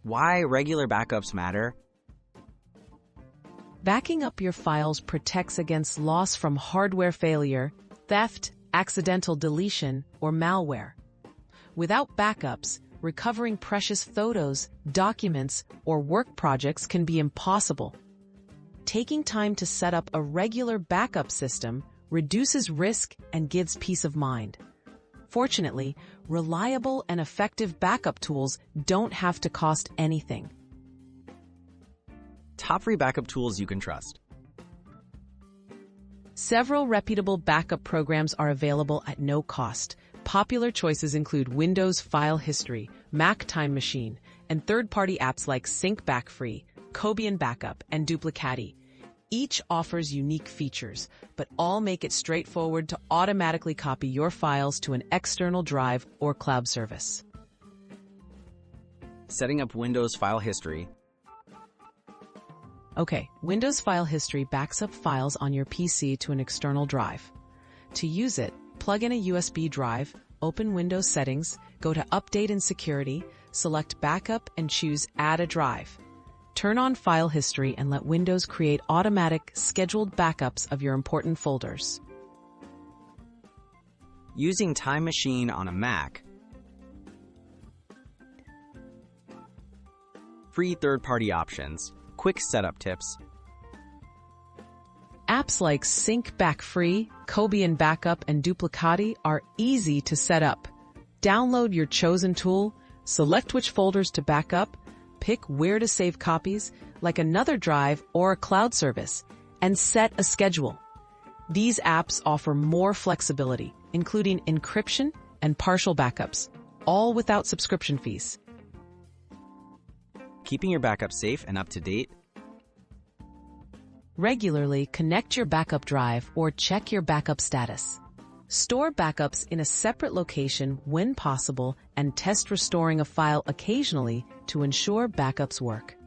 Why regular backups matter? Backing up your files protects against loss from hardware failure, theft, accidental deletion, or malware. Without backups, recovering precious photos, documents, or work projects can be impossible. Taking time to set up a regular backup system reduces risk and gives peace of mind. Fortunately, reliable and effective backup tools don't have to cost anything. Top free backup tools you can trust. Several reputable backup programs are available at no cost. Popular choices include Windows File History, Mac Time Machine, and third-party apps like SyncBackFree, Cobian Backup, and Duplicati. Each offers unique features, but all make it straightforward to automatically copy your files to an external drive or cloud service. Setting up Windows File History. Okay, Windows File History backs up files on your PC to an external drive. To use it, plug in a USB drive, open Windows Settings, go to Update and Security, select Backup and choose Add a Drive. Turn on File History and let Windows create automatic, scheduled backups of your important folders. Using Time Machine on a Mac. Free third-party options. Quick setup tips. Apps like SyncBackFree, Cobian Backup, and Duplicati are easy to set up. Download your chosen tool, select which folders to back up, pick where to save copies, like another drive or a cloud service, and set a schedule. These apps offer more flexibility, including encryption and partial backups, all without subscription fees. Keeping your backup safe and up to date. Regularly connect your backup drive or check your backup status. Store backups in a separate location when possible and test restoring a file occasionally to ensure backups work.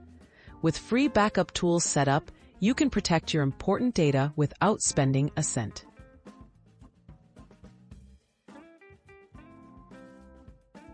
With free backup tools set up, you can protect your important data without spending a cent.